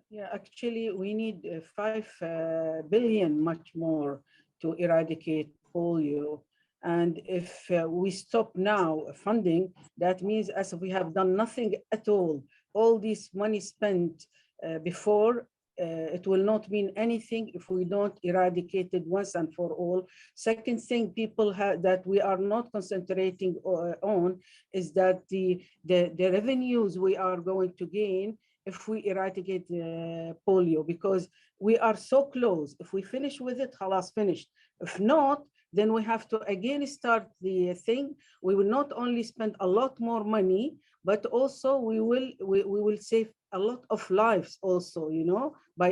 Yeah, actually, we need 5 billion much more to eradicate polio. And if we stop now funding, that means as we have done nothing at all this money spent before, it will not mean anything if we don't eradicate it once and for all. Second thing people that we are not concentrating on is that the revenues we are going to gain if we eradicate polio, because we are so close. If we finish with it, halas, finished. If not, then we have to again start the thing. We will not only spend a lot more money, but also we will save a lot of lives also, you know, by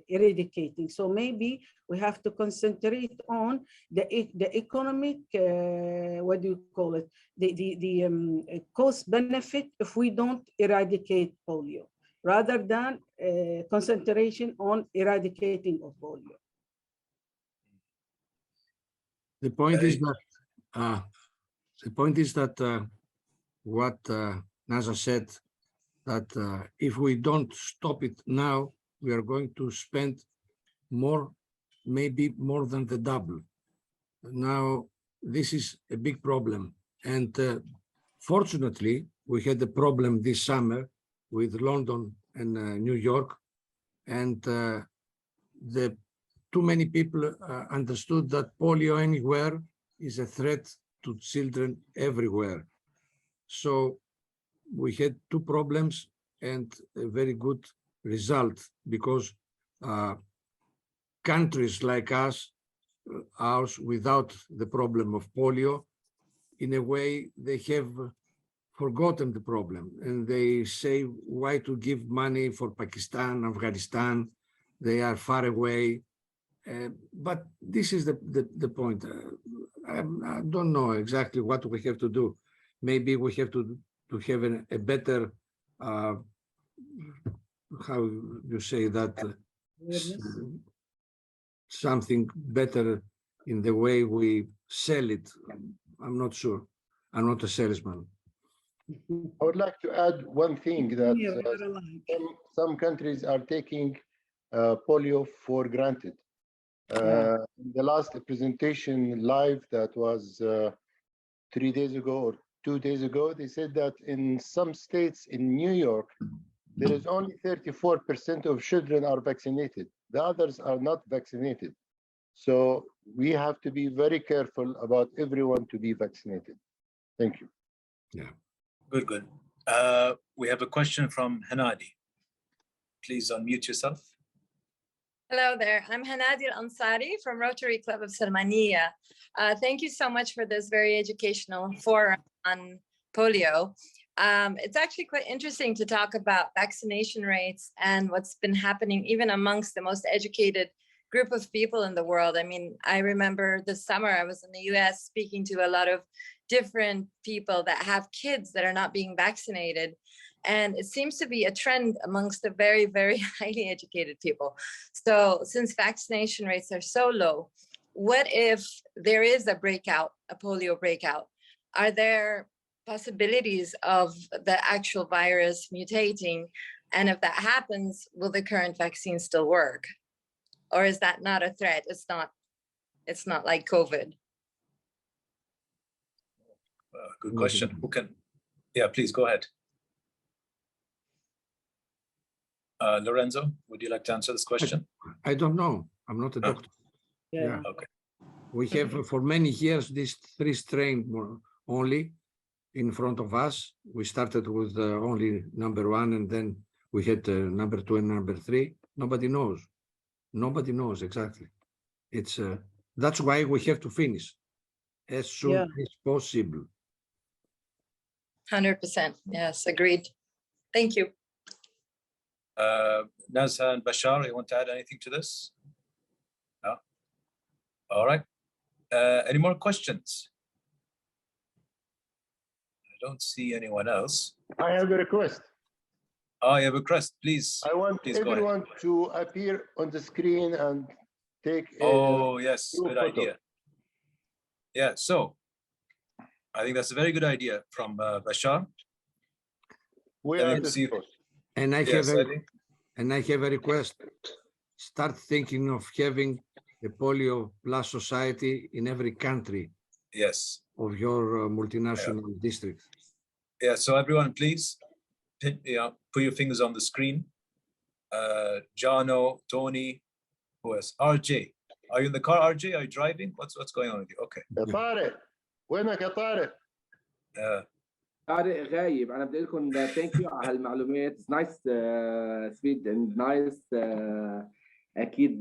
eradicating. So maybe we have to concentrate on the economic, what do you call it? The cost benefit if we don't eradicate polio, rather than concentration on eradicating of polio. The point is that what Nazha said, that if we don't stop it now, we are going to spend more, maybe more than the double. Now, this is a big problem. And fortunately, we had a problem this summer with London and New York. And too many people understood that polio anywhere is a threat to children everywhere. So we had 2 problems and a very good result, because countries like ours without the problem of polio, in a way they have forgotten the problem, and they say, why to give money for Pakistan, Afghanistan, they are far away. But this is the point. I don't know exactly what we have to do. Maybe we have to have a better, how you say that, something better in the way we sell it. I'm not sure. I'm not a salesman. I would like to add one thing that some countries are taking polio for granted. In the last presentation live that was 3 days ago or 2 days ago, they said that in some states in New York, there is only 34% of children are vaccinated. The others are not vaccinated. So we have to be very careful about everyone to be vaccinated. Thank you. Yeah. Good, good. We have a question from Hanadi. Please unmute yourself. Hello there. I'm Hanadi Al-Ansari from Rotary Club of Salmaniya. Thank you so much for this very educational forum on polio. It's actually quite interesting to talk about vaccination rates and what's been happening even amongst the most educated group of people in the world. I mean, I remember this summer I was in the US speaking to a lot of different people that have kids that are not being vaccinated. And it seems to be a trend amongst the very, very highly educated people. So since vaccination rates are so low, what if there is a breakout, a polio breakout? Are there possibilities of the actual virus mutating? And if that happens, will the current vaccine still work? Or is that not a threat? It's not like COVID. Good question. Who can? Yeah, please go ahead. Lorenzo, would you like to answer this question? I don't know. I'm not a doctor. Yeah. Okay. We have for many years these three strains only in front of us. We started with only number 1, and then we had number 2 and number 3. Nobody knows. Nobody knows exactly. It's that's why we have to finish as soon as possible. 100%. Yes, agreed. Thank you. Nazha and Bashar, you want to add anything to this? No? All right. Any more questions? I don't see anyone else. I have a request. Oh, you have a request, please. I want everyone to appear on the screen and take a Oh, yes, group good photo. idea. Yeah, so I think that's a very good idea from Bashar. We Let are me the see. first. And I Yes, have a request. Start thinking of having a polio plus society in every country yes. of your multinational district. Yeah, so everyone, please put your fingers on the screen. Jano, Tony, who else? RJ. Are you in the car, RJ? Are you driving? What's going on with you? Okay. يا طارق وينك يا طارق؟ طارق غايب. انا بدي لكم ثانك يو على هالمعلومات. It's nice sweet and nice. اكيد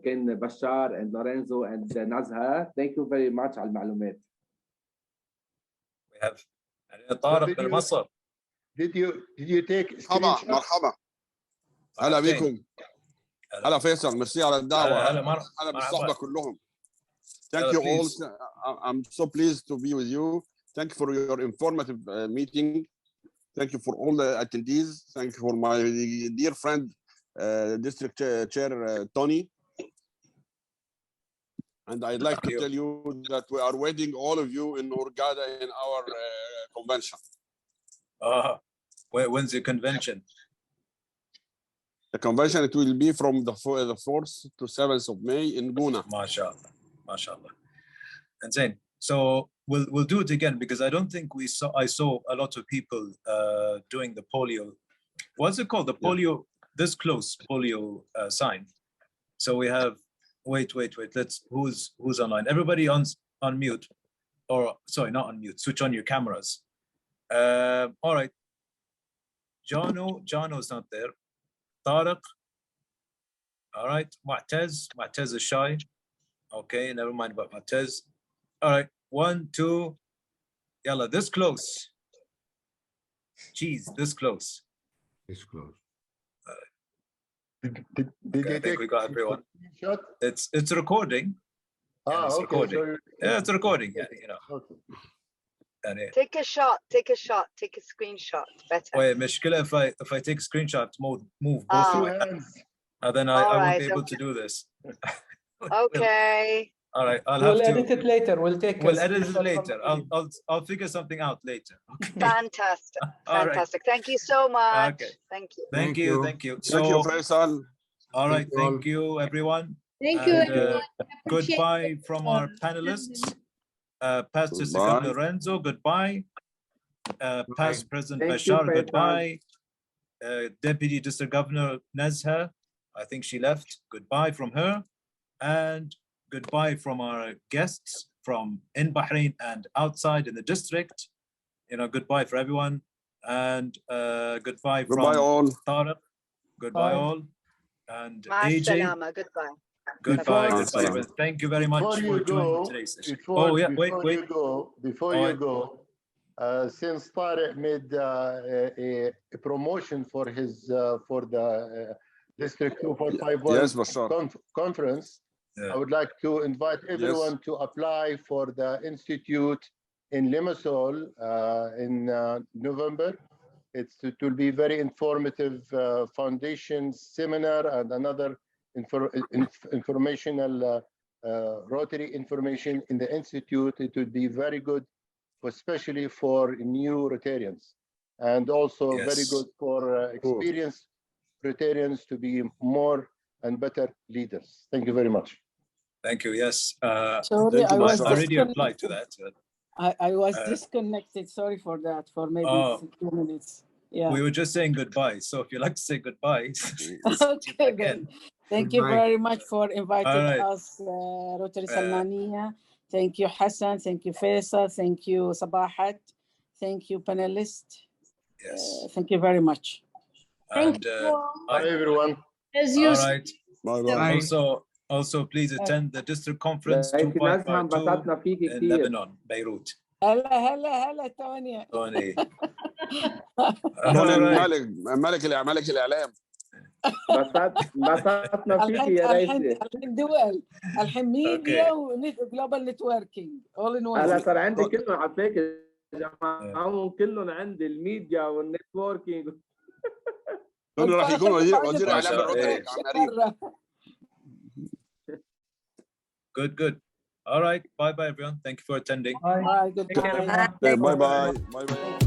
كان بشار and Lorenzo and Nazha. Thank you very much على المعلومات. We have طارق من مصر. Did you take مرحبا مرحبا. هلا بكم. هلا فيصل، ميرسي على الدعوة. هلا بالصحبة كلهم. Thank you all. I'm so pleased to be with you. Thank you for your informative meeting. Thank you for all the attendees. Thank you for my dear friend, District Chair Tony. And I'd like to tell you that we are waiting all of you in Hurghada in our convention. When's the convention? The convention, it will be from the 4th to 7th of May in Guna. MashaAllah. MashaAllah. And then, so we'll do it again, because I don't think I saw a lot of people doing the polio. What's it called? The polio, this close polio sign. So we have, wait. Let's, who's online? Everybody on mute, or sorry, not on mute. Switch on your cameras. All right. Jano's not there. Tariq. All right. Mu'taz is shy. Okay, never mind about Mu'taz. All right, 1, 2. Yalla, this close. Jeez, this close. This close. Did you I think we got everyone. Shot? It's recording. It's okay. recording. So Yeah, it's recording. Yeah, you know. Okay. Take a shot. Take a screenshot. Better. Wait, Mishkila, if I take a screenshot, move both of my hands, then I won't be able to do this. Okay. All right, we'll edit it later. We'll edit it later. I'll figure something out later. Okay. Fantastic. Fantastic. Right. Thank you so much. Okay. Thank you. Thank you. So, thank you, Faisal. All right. Thank you, everyone. Thank you. Goodbye from our panelists. Past District Governor Lorenzo, goodbye. Past President Bashar, goodbye. Deputy District Governor Nazha, I think she left. Goodbye from her. And goodbye from our guests from in Bahrain and outside in the district. You know, goodbye for everyone. And goodbye from all. Tariq. Goodbye all. And AJ. Goodbye. Goodbye. Thank you very much for joining today's session. Wait. Before you go, since Tariq made a promotion for his for the District 2451 Yes, Bashar. conference, I would like to invite everyone to apply for the institute in Limassol in November. It will be very informative foundation seminar and another informational Rotary information in the institute. It would be very good, especially for new Rotarians, and also very good for experienced Rotarians to be more and better leaders. Thank you very much. Thank you. Yes. Sorry, I was already applied to that. I was disconnected. Sorry for that, for maybe 2 minutes. Yeah. We were just saying goodbye. So if you'd like to say goodbye. Okay, then. Thank you very much for inviting us, Rotary Salmaniya. Thank you, Hassan. Thank you, Faisal. Thank you, Sabahat. Thank you, panelists. Yes. Thank you very much. Thank you. Bye, everyone. As you all right. Also, please attend the district conference 2552 in Lebanon, Beirut. هلا توني. Tony. ملك الإعلام. بسطنا فيك يا ريس. الحين دول، الحين ميديا وجلوبال نتوركينج all in one. أنا صار عندي كلهم على فكرة يا جماعة، كلهم عندي الميديا والنتوركينج. كله راح يكون وزير إعلام الروتري قريب. Good. All right. Bye, everyone. Thank you for attending. Bye. Good night. Bye.